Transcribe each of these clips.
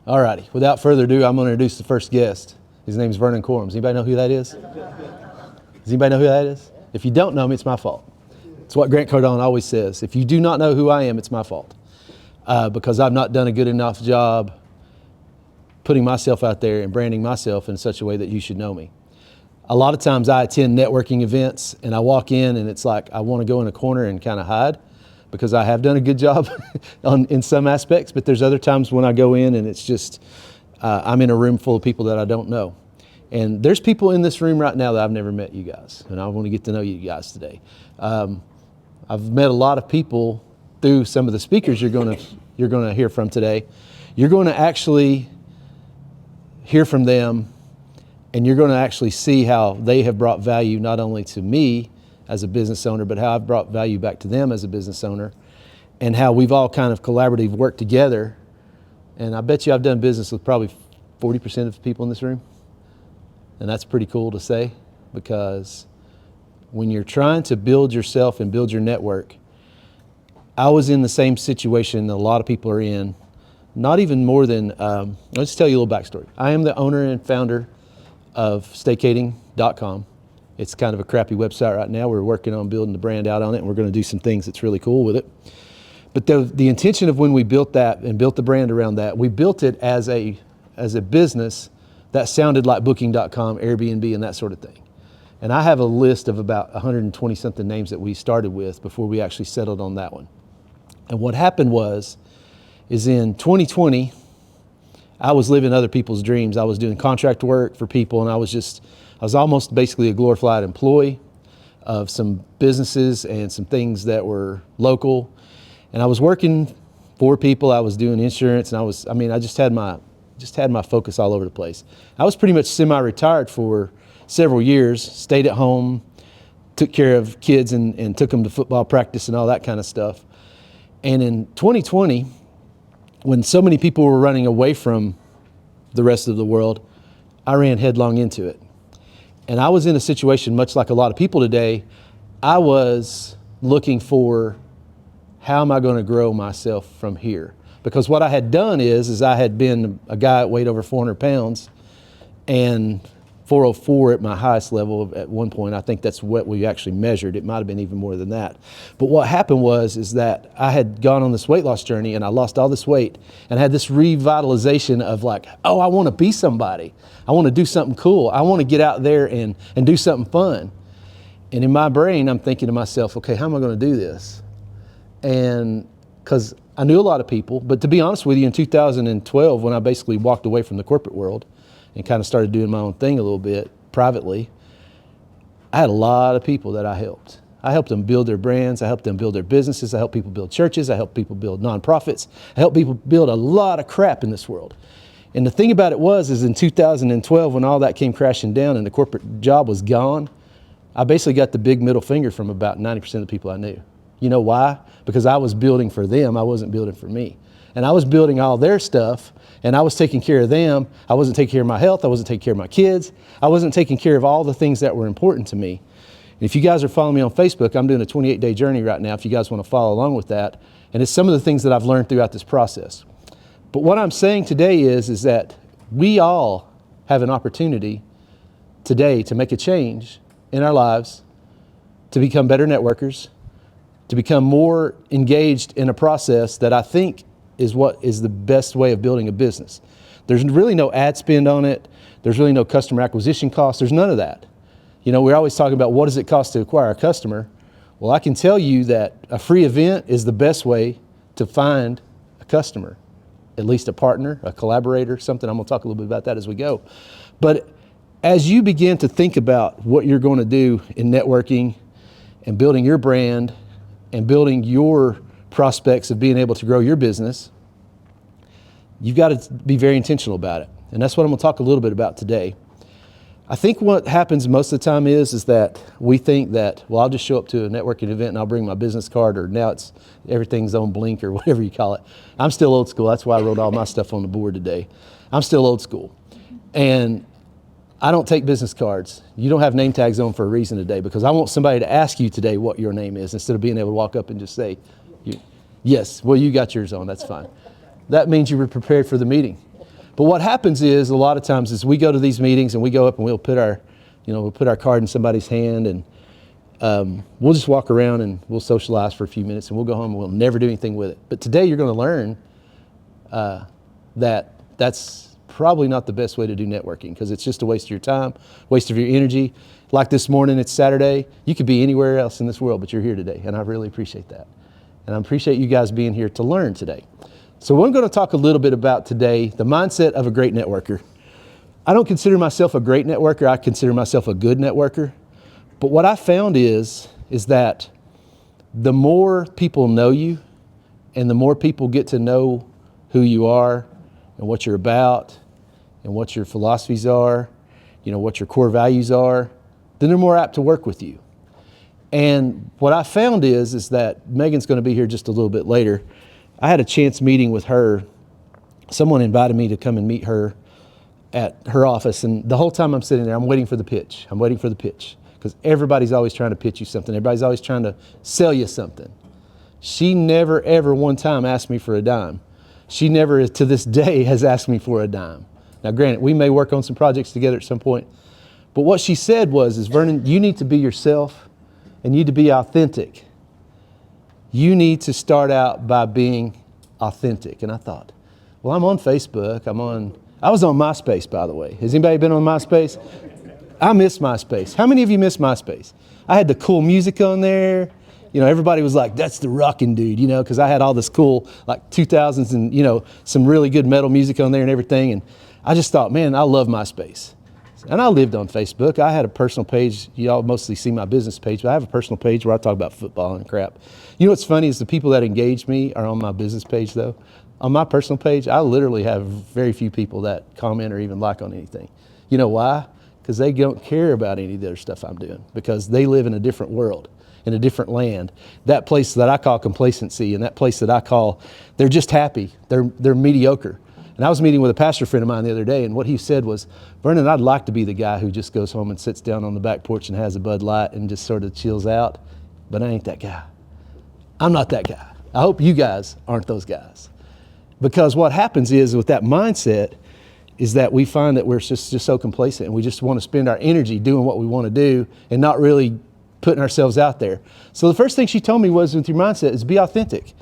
All righty. Without further ado, I'm going to introduce the first guest. His name is Vernon Corum. Does anybody know who that is? Does anybody know who that is? If you don't know me, it's my fault. It's what Grant Cardone always says. If you do not know who I am, it's my fault. Because I've not done a good enough job putting myself out there and branding myself in such a way that you should know me. A lot of times I attend networking events and I walk in and it's like I want to go in a corner and kind of hide because I have done a good job in some aspects, but there's other times when I go in and it's just, I'm in a room full of people that I don't know. And there's people in this room right now that I've never met you guys, and I want to get to know you guys today. I've met a lot of people through some of the speakers you're going to hear from today. You're going to actually hear from them, and you're going to actually see how they have brought value not only to me as a business owner, but how I've brought value back to them as a business owner, and how we've all kind of collaboratively worked together. And I bet you I've done business with probably 40% of the people in this room. And that's pretty cool to say, because when you're trying to build yourself and build your network, I was in the same situation that a lot of people are in, not even more than, I'll just tell you a little backstory. I am the owner and founder of staycating.com. It's kind of a crappy website right now. We're working on building the brand out on it, and we're going to do some things that's really cool with it. But the intention of when we built that and built the brand around that, we built it as a business that sounded like booking.com, Airbnb, and that sort of thing. And I have a list of about 120 something names that we started with before we actually settled on that one. And what happened is in 2020, I was living other people's dreams. I was doing contract work for people, and I was almost basically a glorified employee of some businesses and some things that were local. And I was working for people. I was doing insurance, and I just had my focus all over the place. I was pretty much semi-retired for several years, stayed at home, took care of kids and took them to football practice and all that kind of stuff. And in 2020, when so many people were running away from the rest of the world, I ran headlong into it. And I was in a situation much like a lot of people today. I was looking for, how am I going to grow myself from here? Because what I had done is I had been a guy that weighed over 400 pounds and 404 at my highest level at one point. I think that's what we actually measured. It might have been even more than that. But what happened is that I had gone on this weight loss journey and I lost all this weight and had this revitalization of like, oh, I want to be somebody. I want to do something cool. I want to get out there and do something fun. And in my brain, I'm thinking to myself, okay, how am I going to do this? And because I knew a lot of people, but to be honest with you, in 2012, when I basically walked away from the corporate world and kind of started doing my own thing a little bit privately, I had a lot of people that I helped. I helped them build their brands. I helped them build their businesses. I helped people build churches. I helped people build nonprofits. I helped people build a lot of crap in this world. And the thing about it is in 2012, when all that came crashing down and the corporate job was gone, I basically got the big middle finger from about 90% of the people I knew. You know why? Because I was building for them. I wasn't building for me. And I was building all their stuff, and I was taking care of them. I wasn't taking care of my health. I wasn't taking care of my kids. I wasn't taking care of all the things that were important to me. And if you guys are following me on Facebook, I'm doing a 28-day journey right now if you guys want to follow along with that. And it's some of the things that I've learned throughout this process. But what I'm saying today is that we all have an opportunity today to make a change in our lives, to become better networkers, to become more engaged in a process that I think is what is the best way of building a business. There's really no ad spend on it. There's really no customer acquisition cost. There's none of that. You know, we're always talking about what does it cost to acquire a customer. Well, I can tell you that a free event is the best way to find a customer, at least a partner, a collaborator, something. I'm going to talk a little bit about that as we go. But as you begin to think about what you're going to do in networking and building your brand and building your prospects of being able to grow your business, you've got to be very intentional about it. And that's what I'm going to talk a little bit about today. I think what happens most of the time is that we think that, well, I'll just show up to a networking event and I'll bring my business card, or now it's everything's on Blink or whatever you call it. I'm still old school. That's why I wrote all my stuff on the board today. I'm still old school. And I don't take business cards. You don't have name tags on for a reason today, because I want somebody to ask you today what your name is instead of being able to walk up and just say, yes, well, you got yours on. That's fine. That means you were prepared for the meeting. But what happens is a lot of times is we go to these meetings and we go up and we'll put our card in somebody's hand, and we'll just walk around and we'll socialize for a few minutes and we'll go home and we'll never do anything with it. But today you're going to learn that that's probably not the best way to do networking, because it's just a waste of your time, waste of your energy. Like this morning, it's Saturday. You could be anywhere else in this world, but you're here today, and I really appreciate that. And I appreciate you guys being here to learn today. So we're going to talk a little bit about today, the mindset of a great networker. I don't consider myself a great networker. I consider myself a good networker. But what I found is that the more people know you and the more people get to know who you are and what you're about and what your philosophies are, what your core values are, then they're more apt to work with you. And what I found is that Megan's going to be here just a little bit later. I had a chance meeting with her. Someone invited me to come and meet her at her office, and the whole time I'm sitting there, I'm waiting for the pitch. I'm waiting for the pitch, because everybody's always trying to pitch you something. Everybody's always trying to sell you something. She never, ever one time asked me for a dime. She never, to this day, has asked me for a dime. Now, granted, we may work on some projects together at some point, but what she said was, Vernon, you need to be yourself and you need to be authentic. You need to start out by being authentic. And I thought, well, I'm on Facebook. I was on MySpace, by the way. Has anybody been on MySpace? I miss MySpace. How many of you miss MySpace? I had the cool music on there. Everybody was like, that's the rockin' dude, because I had all this cool, like 2000s and, some really good metal music on there and everything. And I just thought, man, I love MySpace. And I lived on Facebook. I had a personal page. Y'all mostly see my business page, but I have a personal page where I talk about football and crap. What's funny is the people that engage me are on my business page, though. On my personal page, I literally have very few people that comment or even like on anything. You know why? Because they don't care about any of the other stuff I'm doing, because they live in a different world, in a different land. That place that I call complacency, and that place that I call, they're just happy. They're mediocre. And I was meeting with a pastor friend of mine the other day, and what he said was, Vernon, I'd like to be the guy who just goes home and sits down on the back porch and has a Bud Light and just sort of chills out, but I ain't that guy. I'm not that guy. I hope you guys aren't those guys. Because what happens is, with that mindset, is that we find that we're just so complacent, and we just want to spend our energy doing what we want to do and not really putting ourselves out there. So the first thing she told me was, with your mindset, is be authentic.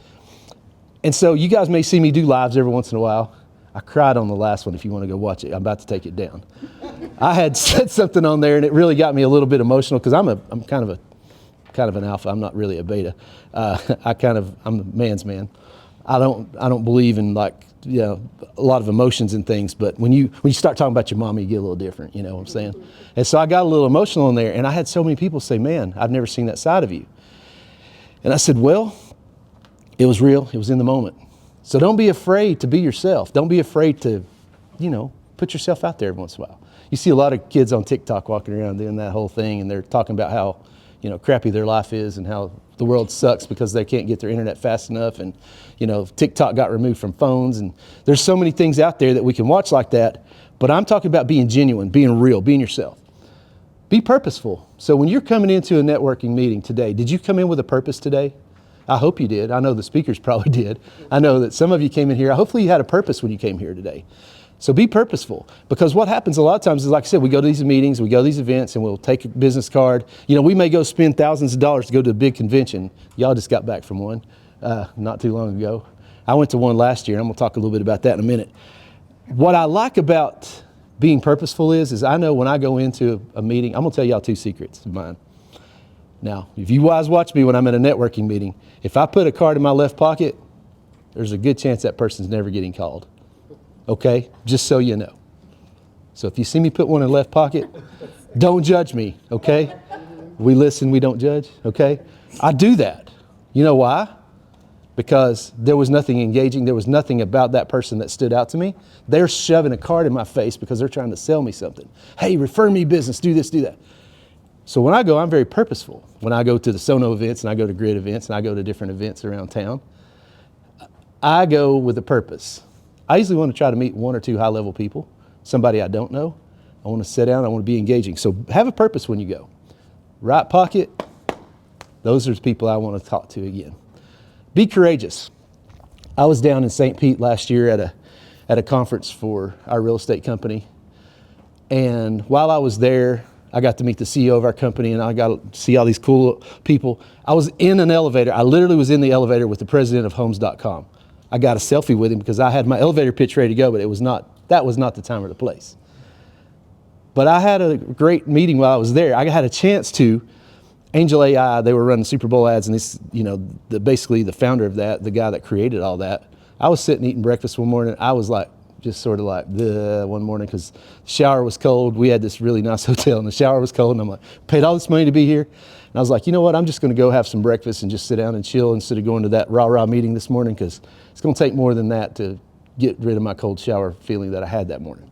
And so you guys may see me do lives every once in a while. I cried on the last one. If you want to go watch it, I'm about to take it down. I had said something on there, and it really got me a little bit emotional, because I'm kind of an alpha. I'm not really a beta. I'm a man's man. I don't believe in a lot of emotions and things. But when you start talking about your mama, you get a little different. You know what I'm saying? And so I got a little emotional in there, and I had so many people say, "Man, I've never seen that side of you." And I said, "Well, it was real. It was in the moment." So don't be afraid to be yourself. Don't be afraid to, put yourself out there every once in a while. You see a lot of kids on TikTok walking around doing that whole thing, and they're talking about how, crappy their life is and how the world sucks because they can't get their internet fast enough, and, TikTok got removed from phones, and there's so many things out there that we can watch like that. But I'm talking about being genuine, being real, being yourself. Be purposeful. So when you're coming into a networking meeting today, did you come in with a purpose today? I hope you did. I know the speakers probably did. I know that some of you came in here. Hopefully you had a purpose when you came here today. So be purposeful, because what happens a lot of times is, like I said, we go to these meetings, we go to these events, and we'll take a business card. We may go spend thousands of dollars to go to a big convention. Y'all just got back from one not too long ago. I went to one last year, and I'm going to talk a little bit about that in a minute. What I like about being purposeful is I know when I go into a meeting, I'm going to tell y'all two secrets of mine. Now, if you guys watch me when I'm at a networking meeting, if I put a card in my left pocket, there's a good chance that person's never getting called. Okay? Just so you know. So if you see me put one in the left pocket, don't judge me, okay? We listen, we don't judge, okay? I do that. You know why? Because there was nothing engaging. There was nothing about that person that stood out to me. They're shoving a card in my face because they're trying to sell me something. Hey, refer me business, do this, do that. So when I go, I'm very purposeful. When I go to the Sono events, and I go to Grid events, and I go to different events around town, I go with a purpose. I usually want to try to meet one or two high-level people, somebody I don't know. I want to sit down, I want to be engaging. So have a purpose when you go. Right pocket, those are the people I want to talk to again. Be courageous. I was down in St. Pete last year at at a conference for our real estate company. And while I was there, I got to meet the CEO of our company, and I got to see all these cool people. I was in an elevator. I literally was in the elevator with the president of homes.com. I got a selfie with him because I had my elevator pitch ready to go, but that was not the time or the place. But I had a great meeting while I was there. I had a chance to, Angel AI, they were running Super Bowl ads, and this, basically the founder of that, the guy that created all that. I was sitting eating breakfast one morning. I was like, just sort of like, bleh, one morning, because the shower was cold. We had this really nice hotel, and the shower was cold, and I'm like, paid all this money to be here. And I was like, you know what, I'm just going to go have some breakfast and just sit down and chill instead of going to that R.O.I meeting this morning, because it's going to take more than that to get rid of my cold shower feeling that I had that morning.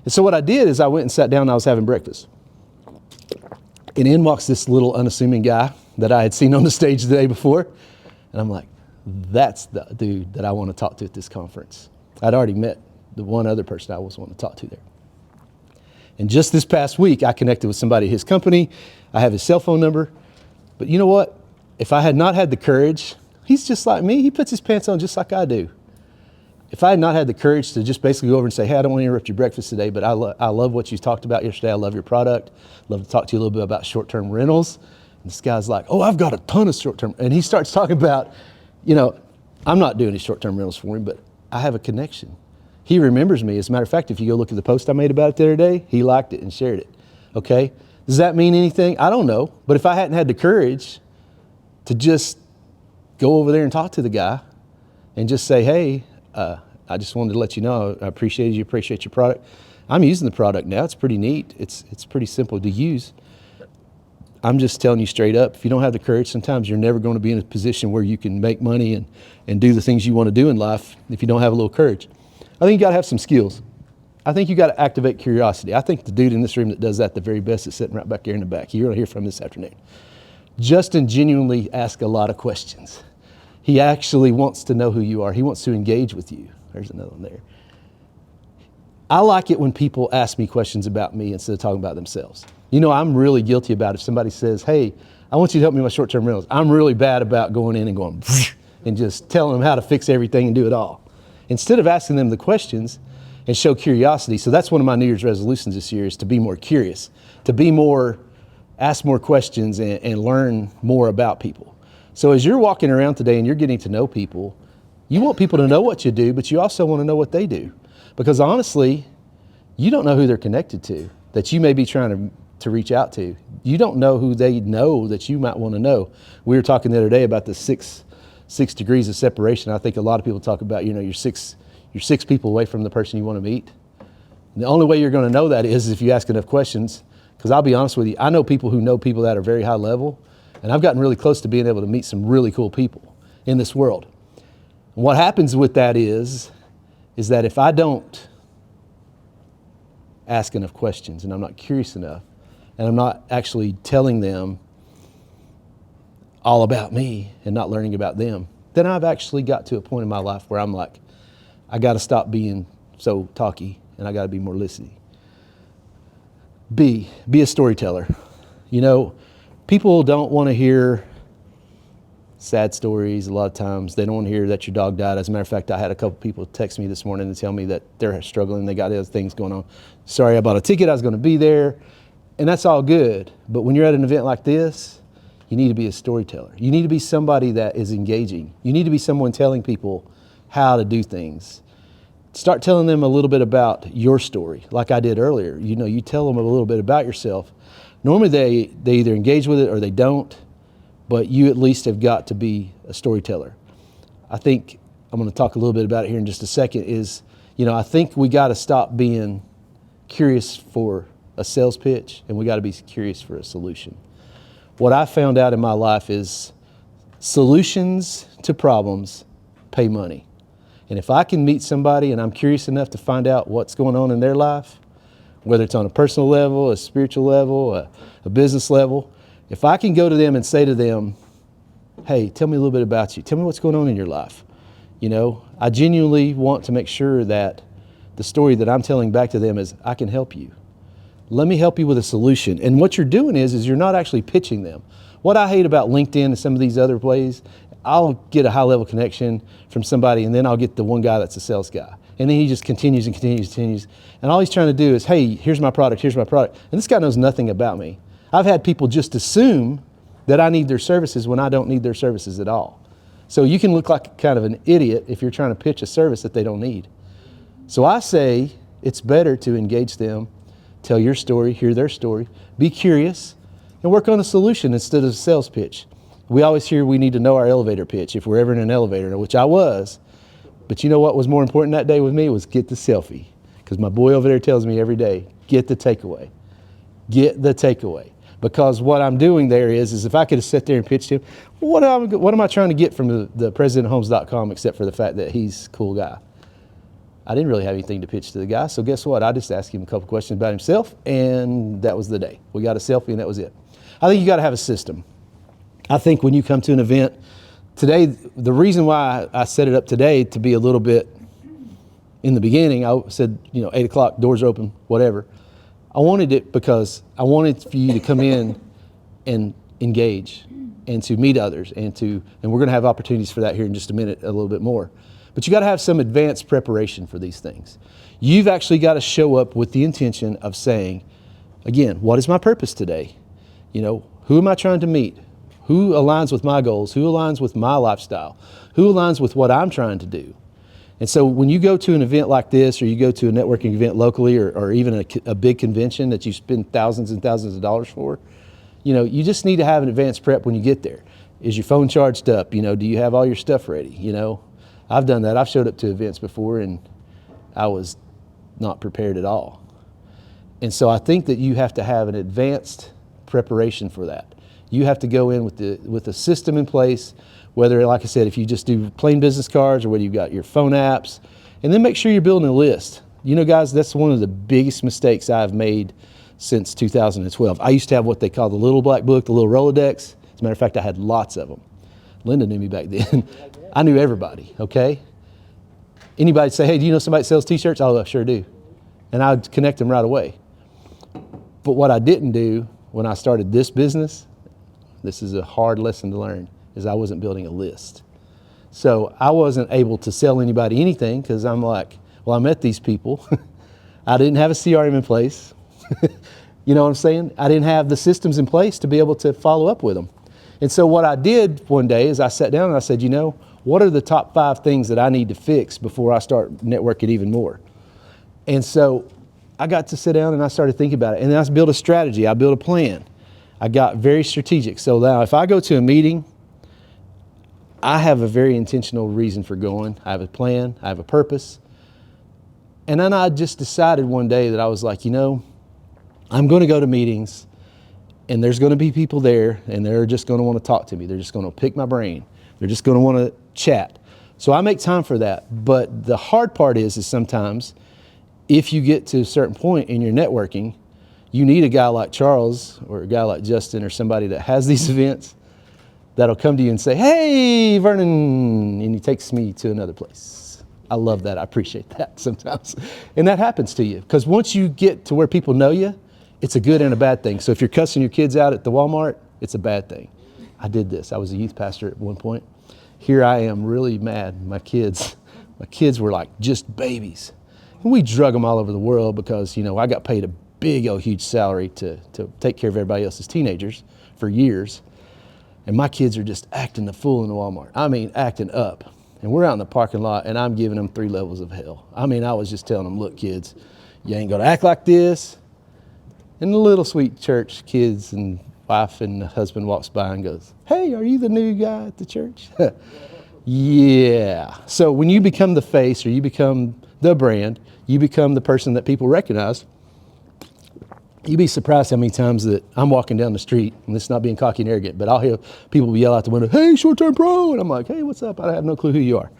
And so what I did is I went and sat down, and I was having breakfast. And in walks this little unassuming guy that I had seen on the stage the day before. And I'm like, that's the dude that I want to talk to at this conference. I'd already met the one other person I was wanting to talk to there. And just this past week, I connected with somebody at his company. I have his cell phone number. But you know what? If I had not had the courage, he's just like me. He puts his pants on just like I do. If I had not had the courage to just basically go over and say, hey, I don't want to interrupt your breakfast today, but I love what you talked about yesterday. I love your product. Love to talk to you a little bit about short-term rentals. And this guy's like, oh, I've got a ton of short-term. And he starts talking about, I'm not doing any short-term rentals for him, but I have a connection. He remembers me. As a matter of fact, if you go look at the post I made about it the other day, he liked it and shared it. Okay? Does that mean anything? I don't know. But if I hadn't had the courage to just go over there and talk to the guy and just say, hey, I just wanted to let you know I appreciate your product. I'm using the product now. It's pretty neat. It's pretty simple to use. I'm just telling you straight up, if you don't have the courage, sometimes you're never going to be in a position where you can make money and do the things you want to do in life if you don't have a little courage. I think you got to have some skills. I think you got to activate curiosity. I think the dude in this room that does that the very best is sitting right back here in the back. You're going to hear from him this afternoon. Justin genuinely asks a lot of questions. He actually wants to know who you are. He wants to engage with you. There's another one there. I like it when people ask me questions about me instead of talking about themselves. I'm really guilty about if somebody says, hey, I want you to help me with short-term rentals. I'm really bad about going in and going and just telling them how to fix everything and do it all. Instead of asking them the questions and show curiosity. So that's one of my New Year's resolutions this year, is to be more curious, ask more questions and learn more about people. So as you're walking around today and you're getting to know people, you want people to know what you do, but you also want to know what they do. Because honestly, you don't know who they're connected to that you may be trying to reach out to. You don't know who they know that you might want to know. We were talking the other day about the six degrees of separation. I think a lot of people talk about, you're six people away from the person you want to meet. And the only way you're going to know that is if you ask enough questions. Because I'll be honest with you, I know people who know people that are very high level, and I've gotten really close to being able to meet some really cool people in this world. And what happens with that is that if I don't ask enough questions and I'm not curious enough and I'm not actually telling them all about me and not learning about them, then I've actually got to a point in my life where I'm like, I got to stop being so talky and I got to be more listening. Be a storyteller. People don't want to hear sad stories a lot of times. They don't want to hear that your dog died. As a matter of fact, I had a couple people text me this morning and tell me that they're struggling. They got other things going on. Sorry, I bought a ticket. I was going to be there. And that's all good. But when you're at an event like this, you need to be a storyteller. You need to be somebody that is engaging. You need to be someone telling people how to do things. Start telling them a little bit about your story, like I did earlier. You tell them a little bit about yourself. Normally they either engage with it or they don't. But you at least have got to be a storyteller. I think I'm going to talk a little bit about it here in just a second I think we got to stop being curious for a sales pitch and we got to be curious for a solution. What I found out in my life is solutions to problems pay money. And if I can meet somebody and I'm curious enough to find out what's going on in their life, whether it's on a personal level, a spiritual level, a business level, if I can go to them and say to them, hey, tell me a little bit about you. Tell me what's going on in your life. I genuinely want to make sure that the story that I'm telling back to them is, I can help you. Let me help you with a solution. And what you're doing is you're not actually pitching them. What I hate about LinkedIn and some of these other plays, I'll get a high level connection from somebody and then I'll get the one guy that's a sales guy. And then he just continues and continues and continues. And all he's trying to do is, hey, here's my product, here's my product. And this guy knows nothing about me. I've had people just assume that I need their services when I don't need their services at all. So you can look like kind of an idiot if you're trying to pitch a service that they don't need. So I say it's better to engage them, tell your story, hear their story, be curious, and work on a solution instead of a sales pitch. We always hear we need to know our elevator pitch if we're ever in an elevator, which I was. But you know what was more important that day with me was get the selfie. Because my boy over there tells me every day, get the takeaway. Get the takeaway. Because what I'm doing there is if I could have sat there and pitched him, what am I trying to get from the presidenthomes.com except for the fact that he's a cool guy? I didn't really have anything to pitch to the guy, so guess what? I just asked him a couple questions about himself, and that was the day. We got a selfie, and that was it. I think you got to have a system. I think when you come to an event, today, the reason why I set it up today to be a little bit, in the beginning, I said, 8 o'clock, doors open, whatever. I wanted it because I wanted for you to come in and engage and to meet others and we're going to have opportunities for that here in just a minute, a little bit more. But you got to have some advanced preparation for these things. You've actually got to show up with the intention of saying, again, what is my purpose today? Who am I trying to meet? Who aligns with my goals? Who aligns with my lifestyle? Who aligns with what I'm trying to do? And so when you go to an event like this, or you go to a networking event locally, or even a big convention that you spend thousands and thousands of dollars for, you just need to have an advanced prep when you get there. Is your phone charged up? Do you have all your stuff ready? I've done that. I've showed up to events before and I was not prepared at all. And so I think that you have to have an advanced preparation for that. You have to go in with a system in place, whether, like I said, if you just do plain business cards or whether you've got your phone apps, and then make sure you're building a list. Guys, that's one of the biggest mistakes I've made since 2012. I used to have what they call the little black book, the little Rolodex. As a matter of fact, I had lots of them. Linda knew me back then. I knew everybody, okay? Anybody say, hey, do you know somebody that sells t-shirts? Oh, I sure do. And I'd connect them right away. But what I didn't do when I started this business, this is a hard lesson to learn, is I wasn't building a list. So I wasn't able to sell anybody anything because I'm like, well, I met these people. I didn't have a CRM in place. You know what I'm saying? I didn't have the systems in place to be able to follow up with them. And so what I did one day is I sat down and I said, what are the top 5 things that I need to fix before I start networking even more? And so I got to sit down and I started thinking about it. And then I built a strategy. I built a plan. I got very strategic. So now if I go to a meeting, I have a very intentional reason for going. I have a plan. I have a purpose. And then I just decided one day that I was like, I'm going to go to meetings and there's going to be people there and they're just going to want to talk to me. They're just going to pick my brain. They're just going to want to chat. So I make time for that. But the hard part is sometimes if you get to a certain point in your networking, you need a guy like Charles or a guy like Justin or somebody that has these events that'll come to you and say, hey, Vernon, and he takes me to another place. I love that. I appreciate that sometimes. And that happens to you because once you get to where people know you, it's a good and a bad thing. So if you're cussing your kids out at the Walmart, it's a bad thing. I did this. I was a youth pastor at one point. Here I am really mad. My kids were like just babies. And we drug them all over the world because, I got paid a big old huge salary to take care of everybody else's teenagers for years. And my kids are just acting the fool in the Walmart. I mean, acting up. And we're out in the parking lot and I'm giving them 3 levels of hell. I mean, I was just telling them, look, kids, you ain't gonna act like this. And the little sweet church kids and wife and husband walks by and goes, hey, are you the new guy at the church? Yeah. So when you become the face or you become the brand, you become the person that people recognize. You'd be surprised how many times that I'm walking down the street, and this is not being cocky and arrogant, but I'll hear people yell out the window, hey, short-term pro, and I'm like, hey, what's up? I have no clue who you are.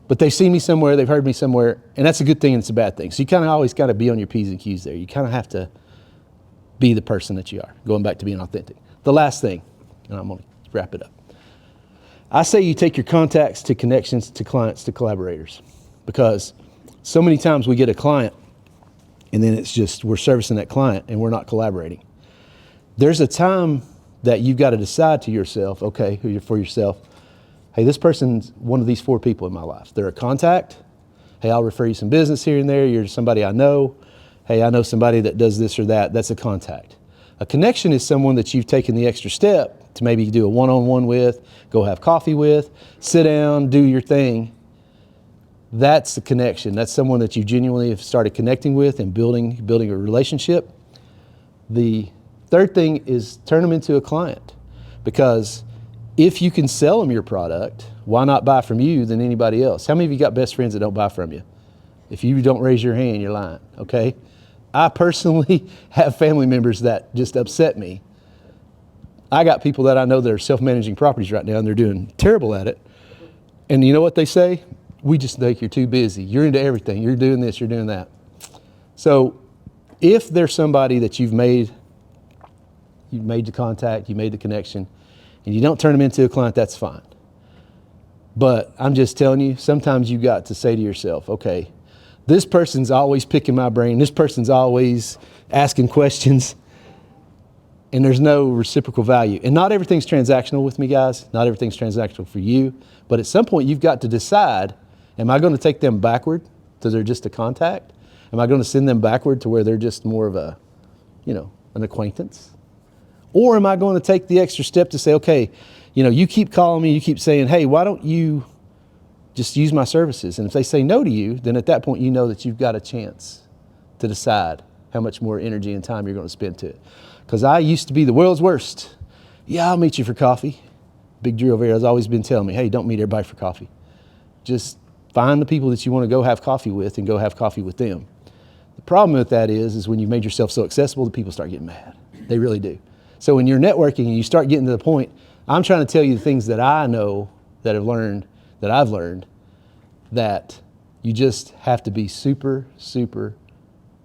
But they've seen me somewhere, they've heard me somewhere, and that's a good thing and it's a bad thing. So you kind of always got to be on your P's and Q's there. You kind of have to be the person that you are, going back to being authentic. The last thing, and I'm going to wrap it up. I say you take your contacts to connections to clients to collaborators, because so many times we get a client and then it's just we're servicing that client and we're not collaborating. There's a time that you've got to decide to yourself, for yourself, hey, this person's one of these 4 people in my life. They're a contact, Hey, I'll refer you some business here and there. You're somebody I know. Hey, I know somebody that does this or that. That's a contact. A connection is someone that you've taken the extra step to maybe do a one-on-one with, go have coffee with, sit down, do your thing. That's a connection. That's someone that you genuinely have started connecting with and building a relationship. The third thing is turn them into a client, because if you can sell them your product, why not buy from you than anybody else? How many of you got best friends that don't buy from you? If you don't raise your hand, you're lying, okay? I personally have family members that just upset me. I got people that I know that are self-managing properties right now, and they're doing terrible at it. And you know what they say? We just think you're too busy. You're into everything. You're doing this, you're doing that. So if there's somebody that you've made the contact, you made the connection, and you don't turn them into a client, that's fine. But I'm just telling you, sometimes you got to say to yourself, okay, this person's always picking my brain. This person's always asking questions, and there's no reciprocal value. And not everything's transactional with me, guys. Not everything's transactional for you. But at some point, you've got to decide, am I going to take them backward to they're just a contact? Am I going to send them backward to where they're just more of a, an acquaintance? Or am I going to take the extra step to say, okay, you keep calling me, you keep saying, hey, why don't you just use my services? And if they say no to you, then at that point you know that you've got a chance to decide how much more energy and time you're going to spend to it. Because I used to be the world's worst. Yeah, I'll meet you for coffee. Big Drew over here has always been telling me, hey, don't meet everybody for coffee. Just find the people that you want to go have coffee with and go have coffee with them. The problem with that is when you've made yourself so accessible, the people start getting mad. They really do. So when you're networking and you start getting to the point, I'm trying to tell you the things that I know that I've learned, that you just have to be super, super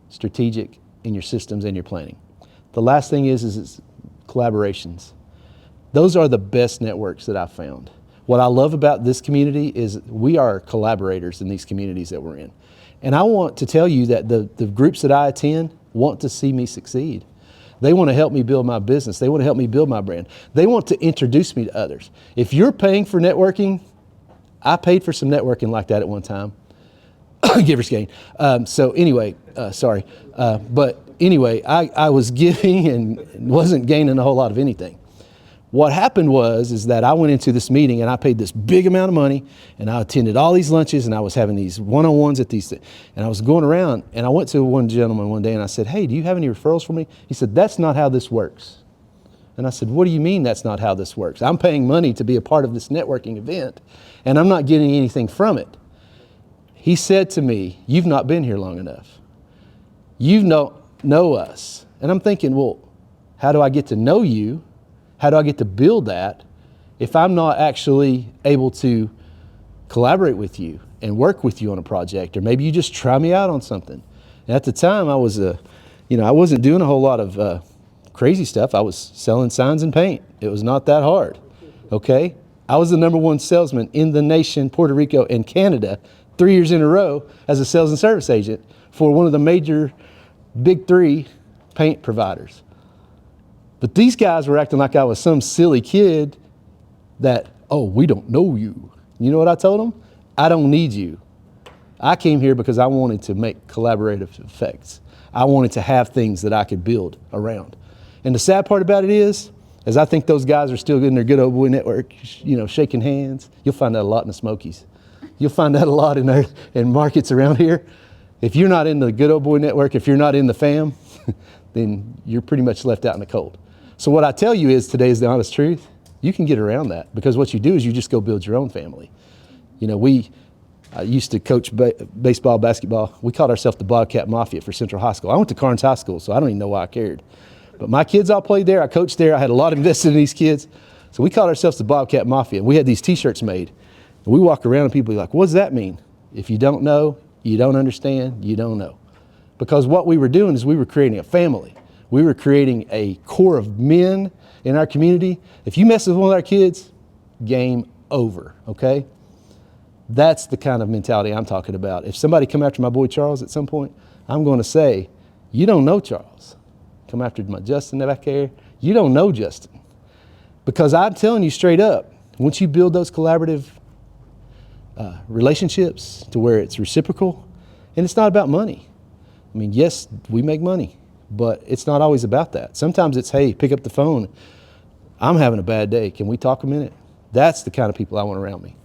strategic in your systems and your planning. The last thing is collaborations. Those are the best networks that I've found. What I love about this community is we are collaborators in these communities that we're in. And I want to tell you that the groups that I attend want to see me succeed. They want to help me build my business. They want to help me build my brand. They want to introduce me to others. If you're paying for networking, I paid for some networking like that at one time. Giver's gain. So anyway, sorry. But anyway, I was giving and wasn't gaining a whole lot of anything. What happened is that I went into this meeting and I paid this big amount of money and I attended all these lunches and I was having these one-on-ones at these, and I was going around and I went to one gentleman one day and I said, hey, do you have any referrals for me? He said, that's not how this works. And I said, what do you mean that's not how this works? I'm paying money to be a part of this networking event and I'm not getting anything from it. He said to me, you've not been here long enough. You know us. And I'm thinking, well, how do I get to know you? How do I get to build that if I'm not actually able to collaborate with you and work with you on a project? Or maybe you just try me out on something. And at the time I was, I wasn't doing a whole lot of crazy stuff. I was selling signs and paint. It was not that hard, okay? I was the #1 salesman in the nation, Puerto Rico and Canada, 3 years in a row as a sales and service agent for one of the major big 3 paint providers. But these guys were acting like I was some silly kid that, oh, we don't know you. You know what I told them? I don't need you. I came here because I wanted to make collaborative effects. I wanted to have things that I could build around. And the sad part about it is I think those guys are still in their good old boy network, shaking hands. You'll find that a lot in the Smokies. You'll find that a lot in markets around here. If you're not in the good old boy network, if you're not in the fam, then you're pretty much left out in the cold. So what I tell you is, today is the honest truth. You can get around that because what you do is you just go build your own family. I used to coach baseball, basketball. We called ourselves the Bobcat Mafia for Central High School. I went to Carnes High School, so I don't even know why I cared. But my kids all played there. I coached there. I had a lot invested in these kids. So we called ourselves the Bobcat Mafia. We had these T-shirts made. And we walk around and people are like, what does that mean? If you don't know, you don't understand, you don't know. Because what we were doing is we were creating a family. We were creating a core of men in our community. If you mess with one of our kids, game over, okay? That's the kind of mentality I'm talking about. If somebody come after my boy Charles at some point, I'm going to say, you don't know Charles. Come after my Justin back there, you don't know Justin. Because I'm telling you straight up, once you build those collaborative relationships to where it's reciprocal, and it's not about money. I mean, yes, we make money, but it's not always about that. Sometimes it's, hey, pick up the phone. I'm having a bad day. Can we talk a minute? That's the kind of people I want around me.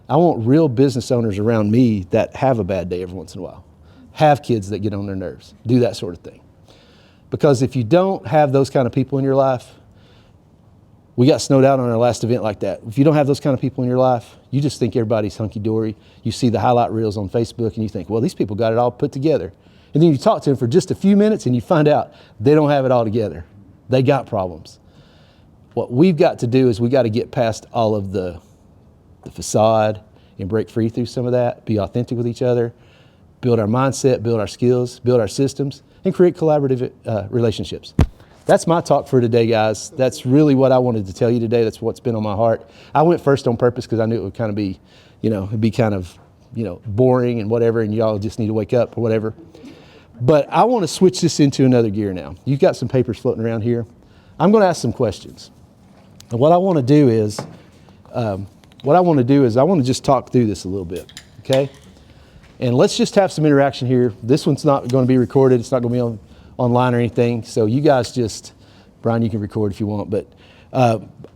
I want real business owners around me that have a bad day every once in a while, have kids that get on their nerves, do that sort of thing. Because if you don't have those kind of people in your life, we got snowed out on our last event like that. If you don't have those kind of people in your life, you just think everybody's hunky-dory. You see the highlight reels on Facebook and you think, well, these people got it all put together. And then you talk to them for just a few minutes and you find out they don't have it all together. They got problems. What we've got to do is we got to get past all of the facade and break free through some of that, be authentic with each other, build our mindset, build our skills, build our systems, and create collaborative relationships. That's my talk for today, guys. That's really what I wanted to tell you today. That's what's been on my heart. I went first on purpose because I knew it would kind of be, it'd be kind of, boring and whatever, and y'all just need to wake up or whatever. But I want to switch this into another gear now. You've got some papers floating around here. I'm going to ask some questions. And what I want to do is, I want to just talk through this a little bit, okay? And let's just have some interaction here. This one's not going to be recorded. It's not going to be online or anything. So you guys just, Brian, you can record if you want. But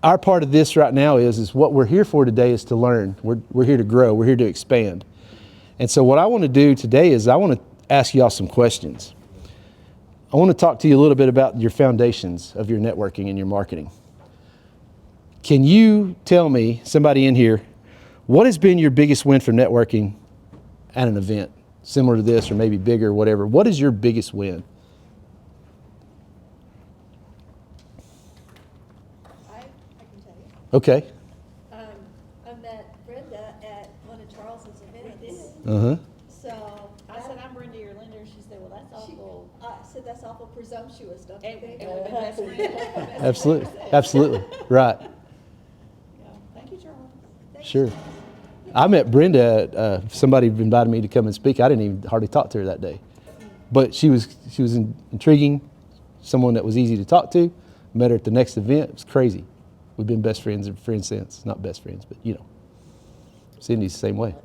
our part of this right now is what we're here for today is to learn. We're here to grow. We're here to expand. And so what I want to do today is I want to ask y'all some questions. I want to talk to you a little bit about your foundations of your networking and your marketing. Can you tell me, somebody in here, what has been your biggest win from networking at an event, similar to this or maybe bigger, whatever? What is your biggest win? I can tell you. Okay. I met Brenda at one of Charles's events. Uh-huh. So I said, I'm Brenda, your lender. She said, well, that's awful. I said, that's awful presumptuous, don't you And think? we've been best friends. Absolutely. Absolutely. Right. Yeah. Thank you, Charles. Sure. I met Brenda. Somebody invited me to come and speak. I didn't even hardly talk to her that day, but she was intriguing, someone that was easy to talk to. Met her at the next event. It was crazy. We've been best friends ever since. Not best friends, but Cindy's the same way.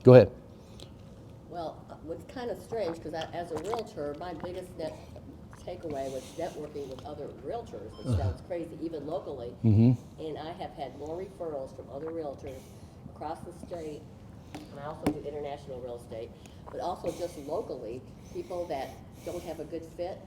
Go ahead. Well, what's kind of strange, because as a realtor, my biggest takeaway was networking with other realtors, which sounds crazy, even locally. Mm-hmm. And I have had more referrals from other realtors across the state, and I also do international real estate, but also just locally, people that don't have a good fit.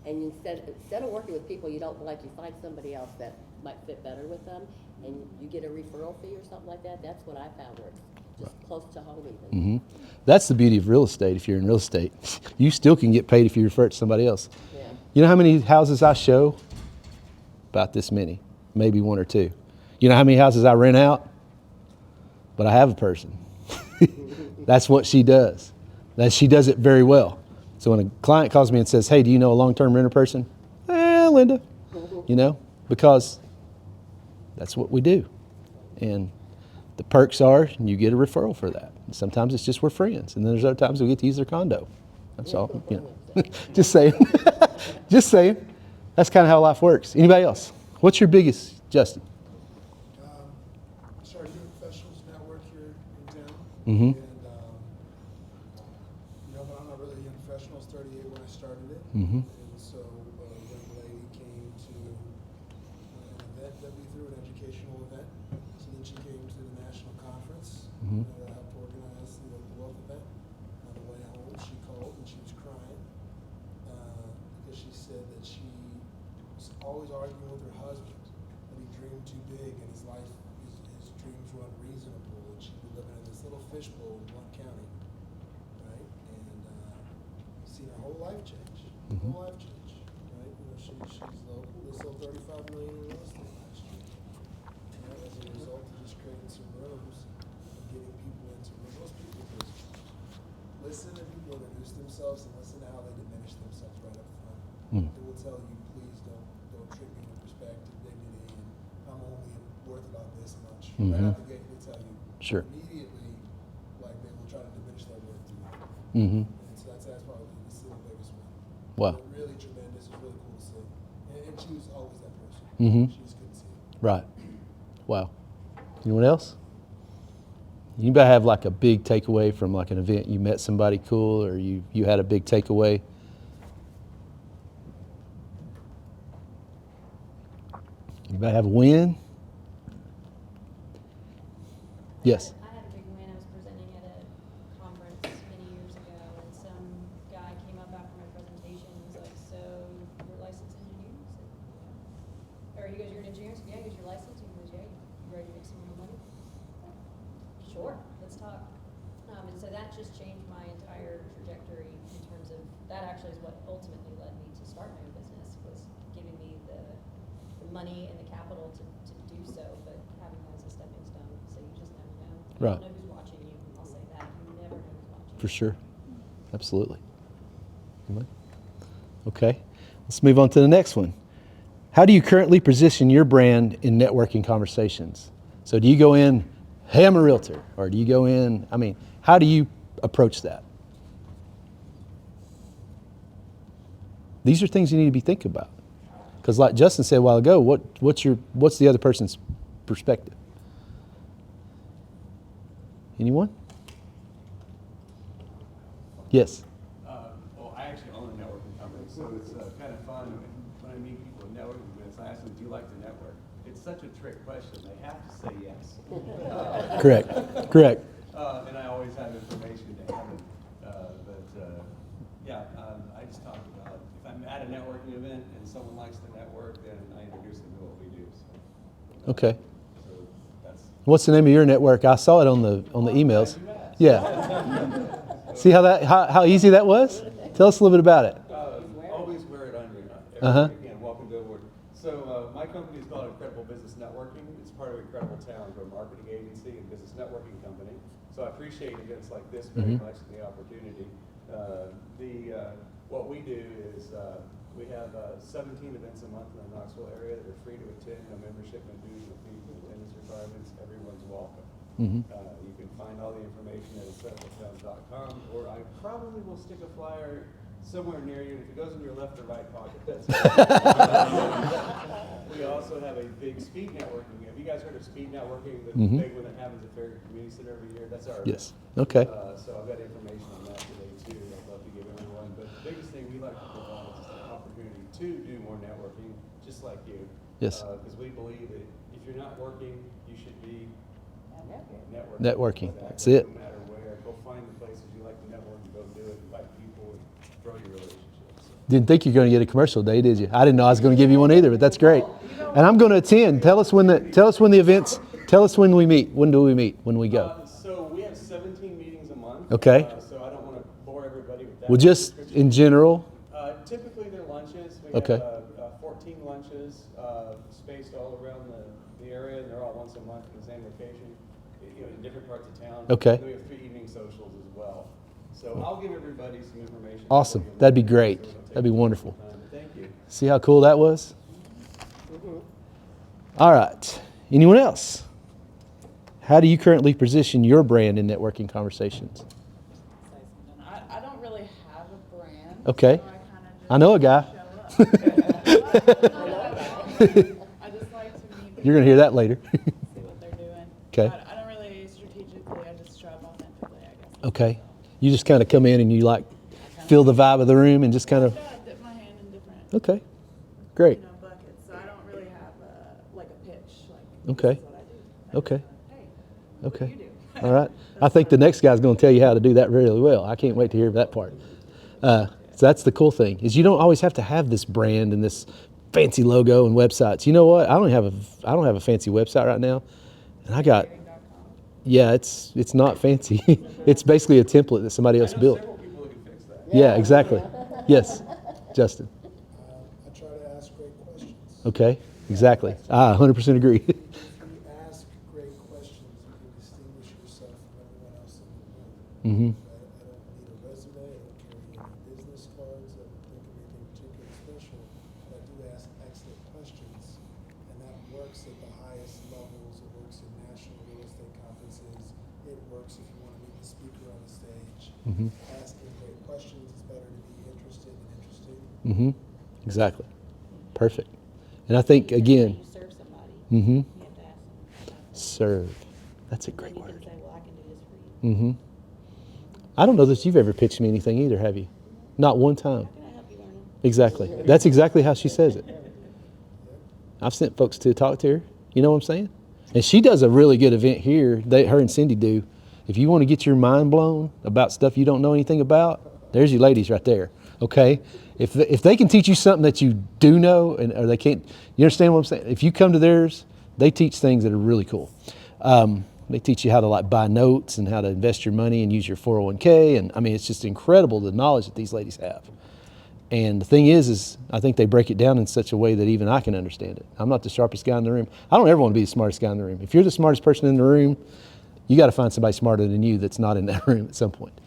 And instead of working with people you don't like, you find somebody else that might fit better with them, and you get a referral fee or something like that. That's what I found works, just close to home even. Mm-hmm. That's the beauty of real estate. If you're in real estate, you still can get paid if you refer it to somebody else. Yeah. You know how many houses I show? About this many, maybe one or two. You know how many houses I rent out? But I have a person. That's what she does. She does it very well. So when a client calls me and says, hey, do you know a long-term renter person? Linda, because that's what we do. And the perks are you get a referral for that. And sometimes it's just we're friends. And then there's other times we get to use their condo. That's all, Just saying. Just saying. That's kind of how life works. Anybody else? What's your biggest, Justin? Started doing professionals network here in town. Mm-hmm. And, but I'm not really a young professional. I was 38 when I started it. Mm-hmm. And so a young lady came to an event that we threw, an educational event. So then she came to the national conference Mm-hmm. that I helped organize the wealth event. On the way home, she called and she was crying because she said that she was always arguing with her husband that he dreamed too big and his dreams were unreasonable, and she'd be living in this little fishbowl in Blount County, right? And seen her whole life change, Mm-hmm. whole life change, right? She's local. They sold $35 million in real estate last year. As a result of just creating some rooms and getting people into most people just listen to people introduce themselves and listen to how they diminish themselves right up front. Mm. They will tell you, please don't treat me with respect and dignity, and I'm only worth about this much. Mm-hmm. Right out the gate, they tell you Sure. immediately, like they will try to diminish their worth to you. Mm-hmm. And so that's probably the single biggest one. Wow. But really tremendous. It was really cool to see. And she was always that person. Mm-hmm. She just couldn't see it. Right. Wow. Anyone else? Anybody have like a big takeaway from like an event? You met somebody cool, or you had a big takeaway? Anybody have a win? Yes. I had a big win. I was presenting at a conference many years ago, and some guy came up after my presentation and was like, "So you're a licensed engineer?" I said, "Yeah." Or he goes, "You're an engineer?" I said, "Yeah." He goes, "You're licensed?" He goes, "Yeah." You ready to make some real money? Sure, let's talk. And so that just changed my entire trajectory in terms of, that actually is what ultimately led me to start my own business, was giving me the money and the capital to do so, but having that as a stepping stone. So you just never know. You Right. don't know who's watching you. I'll say that. You never know who's watching you. For sure. Absolutely. Anybody? Okay. Let's move on to the next one. How do you currently position your brand in networking conversations? So do you go in, "Hey, I'm a realtor," or do you go in, how do you approach that? These are things you need to be thinking about. Because like Justin said a while ago, what's the other person's perspective? Anyone? Yes. Well, I actually own a networking company, so it's kind of fun when I meet people at networking events. I ask them, "Do you like to network?" It's such a trick question. They have to say yes. Correct. And I always have information to have it. I just talked about, if I'm at a networking event and someone likes to network, then I introduce them to what we do. So, Okay. so that's. What's the name of your network? I saw it on the emails. Yeah. See how easy that was? Tell us a little bit about it. Always wear it on you. Uh-huh. Again, welcome to Wood. So my company is called Incredible Business Networking. It's part of Incredible Talent, a marketing agency and business networking company. So I appreciate events like this very much and the opportunity. What we do is we have 17 events a month in the Knoxville area that are free to attend, no membership, no dues, no fees, no attendance requirements. Everyone's welcome. You can find all the information at incredibletown.com, or I probably will stick a flyer somewhere near you. If it goes in your left or right pocket, that's We also have a big speed networking. Have you guys heard of speed networking? The big one that happens at Fair Community Center every year? That's our Yes. Okay. So I've got information on that today too. I'd love to give everyone. But the biggest thing we like to provide is the opportunity to do more networking, just like you. Yes. Because we believe that if you're not working, you should be networking. Networking. Exactly. That's it. No matter where, go find the places you like to network and go do it. Invite people and grow your relationships. Didn't think you were going to get a commercial today, did you? I didn't know I was going to give you one either, but that's great. And I'm going to attend. Tell us when the events. Tell us when we meet. When do we meet? When we go? So we have 17 meetings a month. Okay. So I don't want to bore everybody with that. Well, just in general. Typically they're lunches. We Okay. have 14 lunches spaced all around the area, and they're all once a month in the same location, in different parts of town. Okay. And we have 3 evening socials as well. So I'll give everybody some information. Awesome. That'd be great. That'd be wonderful. Thank you. See how cool that was? All right. Anyone else? How do you currently position your brand in networking conversations? I don't really have a brand. Okay. So I kinda just I know a guy. show up. I just like to meet You're going to hear that later. see what they're doing. Okay. I don't really strategically, I just show up authentically, I guess. Okay. You just kind of come in and you feel the vibe of the room and just kind of. Yeah, I dip my hand in different, Okay. Great. buckets. So I don't really have a pitch, Okay. this is what I do. Okay. Hey, Okay. you do. All right. I think the next guy's going to tell you how to do that really well. I can't wait to hear that part. So that's the cool thing, is you don't always have to have this brand and this fancy logo and websites. You know what? I don't have a fancy website right now, and I got. Yeah, it's not fancy. It's basically a template that somebody else I know built. several people who can fix that. Yeah, exactly. Yes, Justin. I try to ask great questions. Okay, exactly. I 100% agree. If you ask great questions, you can distinguish yourself from everyone else in the room. Mm-hmm. I don't need a resume, I don't carry any business cards, I don't think of anything particularly special, but I do ask excellent questions, and that works at the highest levels. It works in national real estate conferences. It works if you want to meet the speaker on the stage. Asking great questions is better to be interested than interesting. Mm-hmm. Exactly. Perfect. And I think again, You serve somebody. mm-hmm. You have to ask them. serve. That's a great Then you word. can say, well, I can do this Mm-hmm. I don't know that you've ever pitched me anything either, have you? Not one time. How can I help you, Vernon? Exactly. That's exactly how she says it. I've sent folks to talk to her. You know what I'm saying? And she does a really good event here. Her and Cindy do. If you want to get your mind blown about stuff you don't know anything about, there's your ladies right there. Okay? If they can teach you something that you do know, or they can't, you understand what I'm saying? If you come to theirs, they teach things that are really cool. They teach you how to like buy notes and how to invest your money and use your 401k. And I mean, it's just incredible the knowledge that these ladies have. And the thing is I think they break it down in such a way that even I can understand it. I'm not the sharpest guy in the room. I don't ever want to be the smartest guy in the room. If you're the smartest person in the room, you got to find somebody smarter than you that's not in that room at some point.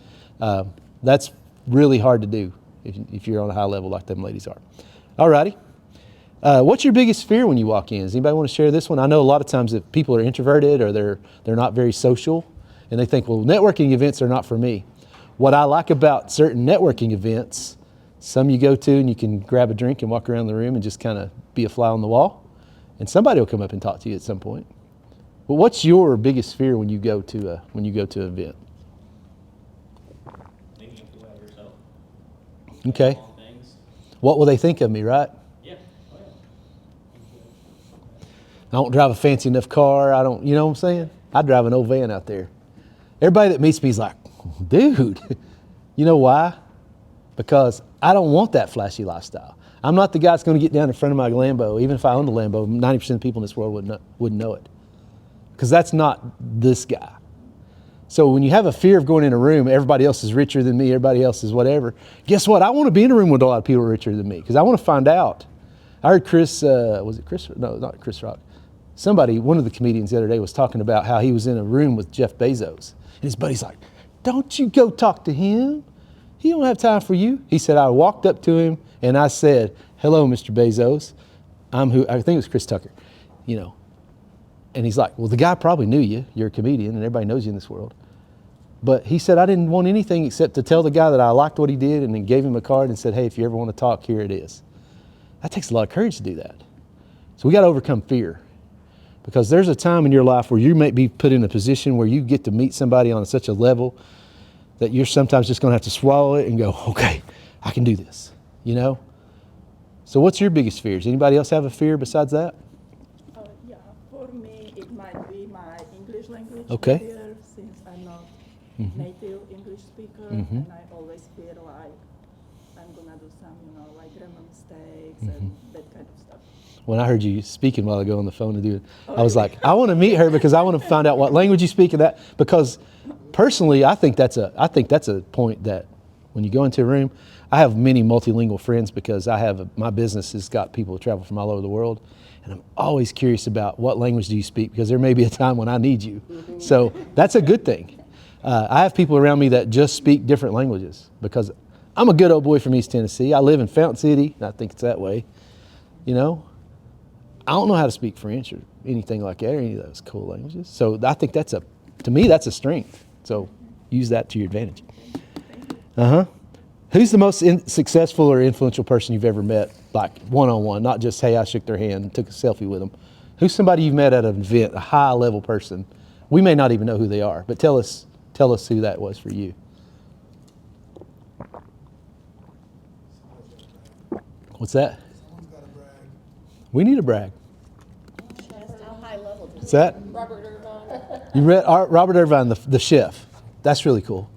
That's really hard to do if you're on a high level like them ladies are. All righty. What's your biggest fear when you walk in? Does anybody want to share this one? I know a lot of times that people are introverted or they're not very social, and they think, well, networking events are not for me. What I like about certain networking events, some you go to and you can grab a drink and walk around the room and just kind of be a fly on the wall, and somebody will come up and talk to you at some point. But what's your biggest fear when you go to an event? Thinking too loud yourself. Okay. Wrong things. What will they think of me, right? Yeah. Oh, yeah. I don't drive a fancy enough car. I don't, you know what I'm saying? I drive an old van out there. Everybody that meets me is like, dude, you know why? Because I don't want that flashy lifestyle. I'm not the guy that's going to get down in front of my Lambo. Even if I owned a Lambo, 90% of people in this world wouldn't know it. Because that's not this guy. So when you have a fear of going in a room, everybody else is richer than me, everybody else is whatever. Guess what? I want to be in a room with a lot of people richer than me because I want to find out. I heard Chris, was it Chris? No, not Chris Rock. Somebody, one of the comedians the other day was talking about how he was in a room with Jeff Bezos. And his buddy's like, don't you go talk to him. He don't have time for you. He said, I walked up to him and I said, hello, Mr. Bezos. I think it was Chris Tucker, you know. And he's like, well, the guy probably knew you. You're a comedian and everybody knows you in this world. But he said, I didn't want anything except to tell the guy that I liked what he did and then gave him a card and said, hey, if you ever want to talk, here it is. That takes a lot of courage to do that. So we got to overcome fear. Because there's a time in your life where you may be put in a position where you get to meet somebody on such a level that you're sometimes just going to have to swallow it and go, okay, I can do this, you know? So what's your biggest fears? Anybody else have a fear besides that? Yeah, for me, it might be my English language Okay. barrier since I'm not native English speaker, Mhm. and I always feel like I'm gonna do some, like grammar mistakes and that kind of stuff. When I heard you speaking a while ago on the phone to do it, I was like, I want to meet her because I want to find out what language you speak of that. Because personally, I think that's a point that when you go into a room, I have many multilingual friends because my business has got people who travel from all over the world. And I'm always curious about what language do you speak because there may be a time when I need you. So that's a good thing. I have people around me that just speak different languages because I'm a good old boy from East Tennessee. I live in Fountain City, and I think it's that way, you know. I don't know how to speak French or anything like that or any of those cool languages. So I think to me, that's a strength. So use that to your advantage. Who's the most successful or influential person you've ever met, like one-on-one, not just, hey, I shook their hand and took a selfie with them. Who's somebody you've met at an event, a high-level person? We may not even know who they are, but tell us who that was for you. What's that? Someone's got to brag. We need a brag. How high level do What's that? Robert Irvine. You read Robert Irvine, the chef. That's really cool.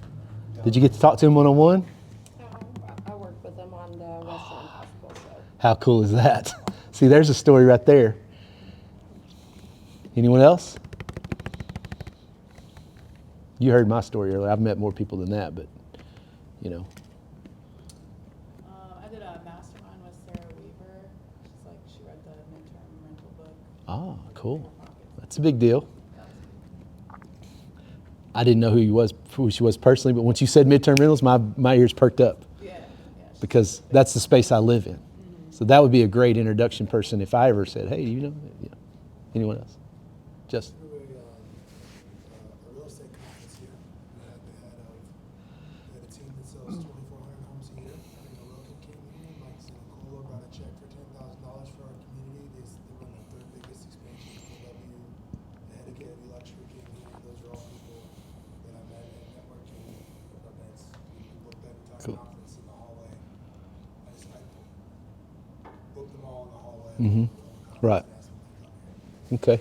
Did you get to talk to him one-on-one? I worked with him on the Restaurant Impossible show. How cool is that? See, there's a story right there. Anyone else? You heard my story earlier. I've met more people than that, but, you know. I did a mastermind with Sarah Weaver. She read the midterm rental book. Ah, cool. That's a big deal. I didn't know who she was personally, but once you said midterm rentals, my ears perked up. Yeah. Because that's the space I live in. So that would be a great introduction person if I ever said, hey, you know, anyone else? Just. We were a real estate conference here. We had a team that sells 2,400 homes a year. I think a realtor came here, Mike Sinacola got a check for $10,000 for our community. They run the third biggest expansion in KW. The head of KW Luxury came here. Those are all people that I met in the hallway. Mm-hmm. Right. Okay.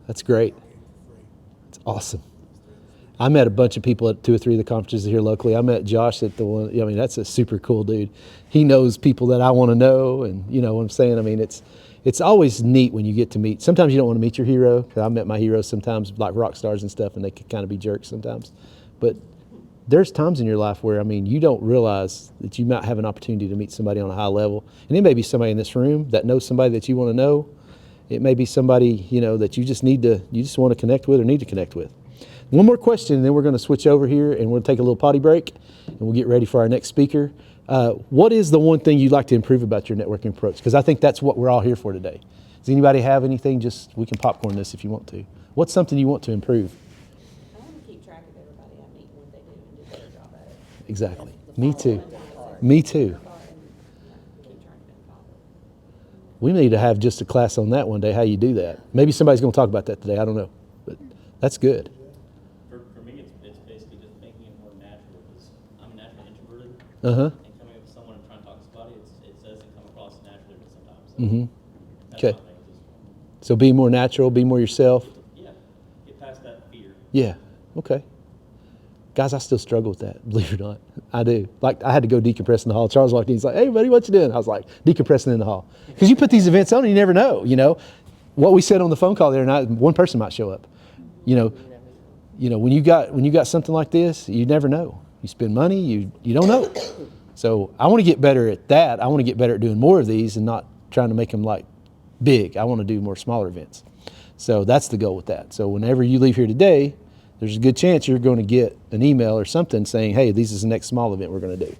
That's great. It's awesome. I met a bunch of people at 2 or 3 of the conferences here locally. I met Josh at the one. I mean, that's a super cool dude. He knows people that I want to know, and you know what I'm saying. I mean, it's always neat when you get to meet. Sometimes you don't want to meet your hero. 'Cause I met my heroes sometimes, like rock stars and stuff, and they could kind of be jerks sometimes. But there's times in your life where, I mean, you don't realize that you might have an opportunity to meet somebody on a high level, and it may be somebody in this room that knows somebody that you want to know. It may be somebody, you know, that you just want to connect with or need to connect with. One more question, and then we're going to switch over here and we'll take a little potty break and we'll get ready for our next speaker. What is the one thing you'd like to improve about your networking approach? Because I think that's what we're all here for today. Does anybody have anything? Just, we can popcorn this if you want to. What's something you want to improve? I want to keep track of everybody I meet and what they do and do a better job at it. Exactly. Me too. Me too. Keep trying to be involved. We need to have just a class on that one day, how you do that. Maybe somebody's going to talk about that today. I don't know. But that's good. For me, it's basically just making it more natural, because I'm naturally introverted. Uh-huh. And coming up with someone and trying to talk to somebody, it doesn't come across naturally sometimes. So Mm-hmm. that's Okay. my thing, just, So be more natural, be more yourself. yeah, get past that fear. Yeah. Okay. Guys, I still struggle with that, believe it or not. I do. Like, I had to go decompress in the hall. Charles walked in, he's like, "Hey, buddy, what you doing?" I was like, decompressing in the hall. Because you put these events on and you never know, you know. What we said on the phone call the other night, one person might show up. You know, when you got something like this, you never know. You spend money, you don't know. So I want to get better at that. I want to get better at doing more of these and not trying to make them like big. I want to do more smaller events. So that's the goal with that. So whenever you leave here today, there's a good chance you're going to get an email or something saying, "Hey, this is the next small event we're going to do."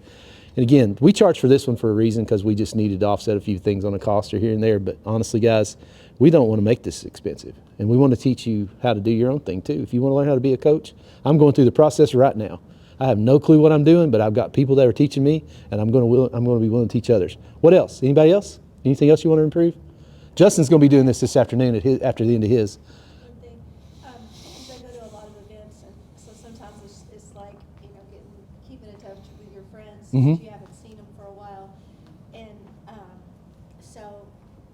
And again, we charge for this one for a reason, because we just needed to offset a few things on the cost or here and there. But honestly, guys, we don't want to make this expensive. And we want to teach you how to do your own thing too. If you want to learn how to be a coach, I'm going through the process right now. I have no clue what I'm doing, but I've got people that are teaching me, and I'm going to be willing to teach others. What else? Anybody else? Anything else you want to improve? Justin's going to be doing this afternoon after the end of his. One thing, because I go to a lot of events, and so sometimes it's like, you know, keeping in touch with your friends Mhm. if you haven't seen them for a while. And so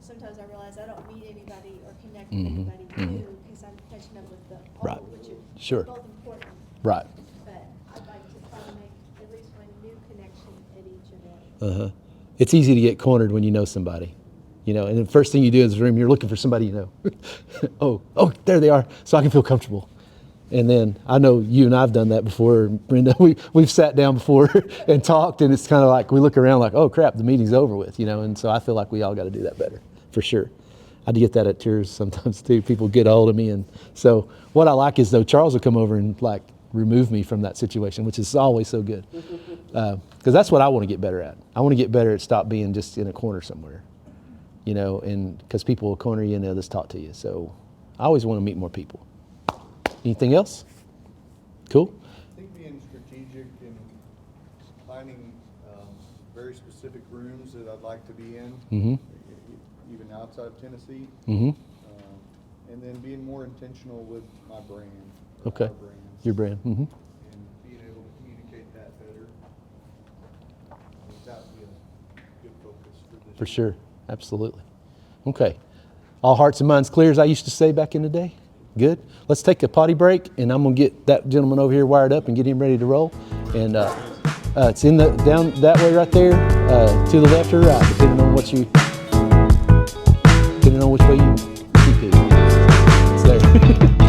sometimes I realize I don't meet anybody or connect with Mhm. anybody Mhm. new because I'm catching up with the Right. old, which are Sure. both important. Right. But I'd like to try to make at least one new connection at each event. Uh-huh. It's easy to get cornered when you know somebody, you know, and the first thing you do in this room, you're looking for somebody you know. oh, there they are, so I can feel comfortable. And then I know you and I've done that before, Brenda. We've sat down before and talked, and it's kind of like we look around like, oh crap, the meeting's over with, you know. And so I feel like we all got to do that better, for sure. I do get that at tours sometimes too. People get a hold of me, and so what I like is though Charles will come over and like remove me from that situation, which is always so good, because that's what I want to get better at. I want to get better at stop being just in a corner somewhere, you know, and because people will corner you and they'll just talk to you. So I always want to meet more people. Anything else? Cool. I think being strategic and finding very specific rooms that I'd like to be in, Mm-hmm. even outside of Tennessee, Mm-hmm. and then being more intentional with my brand. Okay. Our brands, Your brand. Mm-hmm. and being able to communicate that better. I think that would be a good focus for this For year. sure. Absolutely. Okay. All hearts and minds clear, as I used to say back in the day. Good. Let's take a potty break, and I'm going to get that gentleman over here wired up and get him ready to roll. And it's down that way right there, to the left or right, depending on which way you keep it. It's there.